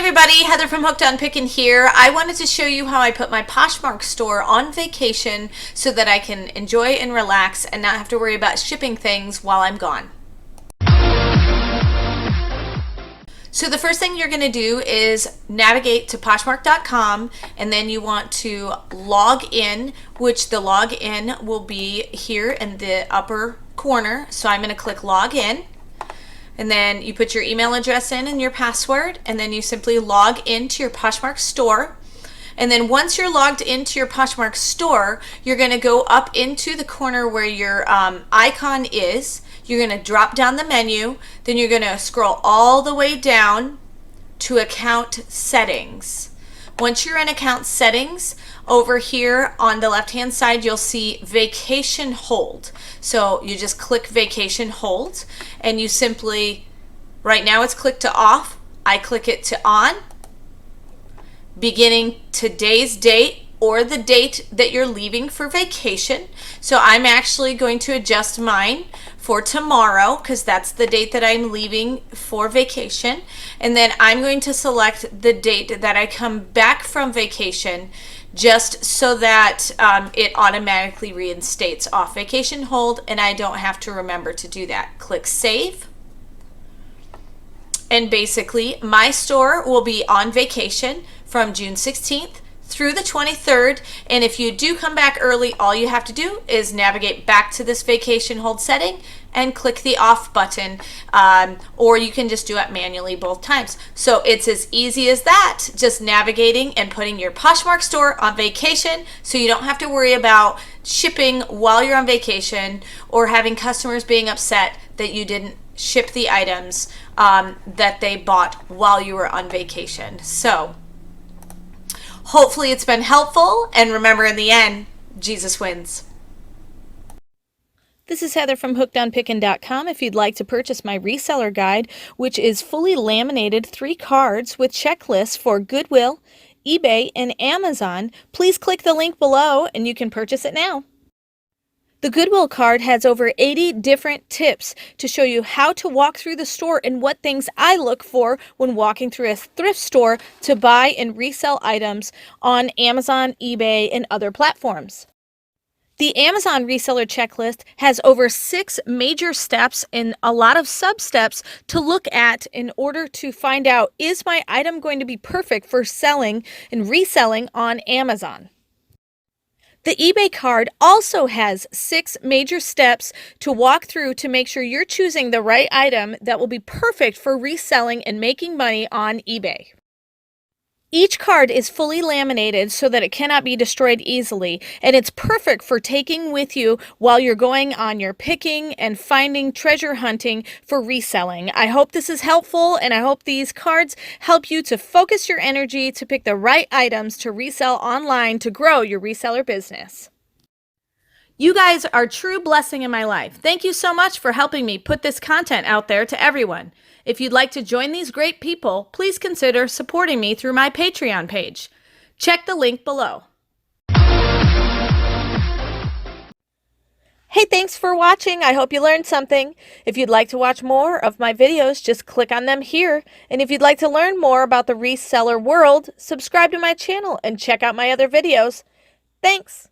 everybody, Heather from Hooked on Pickin' here. I wanted to show you how I put my Poshmark store on vacation so that I can enjoy and relax and not have to worry about shipping things while I'm gone. So the first thing you're going to do is navigate to Poshmark.com, and then you want to log in, which the login will be here in the upper corner. So I'm going to click log in. And then you put your email address in and your password, and then you simply log into your Poshmark store. And then once you're logged into your Poshmark store, you're going to go up into the corner where your icon is. You're going to drop down the menu. Then you're going to scroll all the way down to account settings. Once you're in account settings, over here on the left hand side you'll see vacation hold. So you just click vacation hold, and you simply, right now it's clicked to off, I click it to on, beginning today's date or the date that you're leaving for vacation. So I'm actually going to adjust mine for tomorrow because that's the date that I'm leaving for vacation. And then I'm going to select the date that I come back from vacation, just so that it automatically reinstates off vacation hold and I don't have to remember to do that. Click save. And basically my store will be on vacation from June 16th through the 23rd, and if you do come back early, all you have to do is navigate back to this vacation hold setting and click the off button, or you can just do it manually both times. So it's as easy as that, just navigating and putting your Poshmark store on vacation so you don't have to worry about shipping while you're on vacation or having customers being upset that you didn't ship the items that they bought while you were on vacation. So hopefully it's been helpful, and remember, in the end, Jesus wins. This is Heather from HookedOnPickin.com. If you'd like to purchase my reseller guide, which is fully laminated 3 cards with checklists for Goodwill, eBay, and Amazon, please click the link below and you can purchase it now. The Goodwill card has over 80 different tips to show you how to walk through the store and what things I look for when walking through a thrift store to buy and resell items on Amazon, eBay, and other platforms. The Amazon reseller checklist has over 6 major steps and a lot of sub-steps to look at in order to find out, is my item going to be perfect for selling and reselling on Amazon? The eBay card also has 6 major steps to walk through to make sure you're choosing the right item that will be perfect for reselling and making money on eBay. Each card is fully laminated so that it cannot be destroyed easily, and it's perfect for taking with you while you're going on your picking and finding treasure hunting for reselling. I hope this is helpful, and I hope these cards help you to focus your energy to pick the right items to resell online to grow your reseller business. You guys are a true blessing in my life. Thank you so much for helping me put this content out there to everyone. If you'd like to join these great people, please consider supporting me through my Patreon page. Check the link below. Hey, thanks for watching. I hope you learned something. If you'd like to watch more of my videos, just click on them here. And if you'd like to learn more about the reseller world, subscribe to my channel and check out my other videos. Thanks.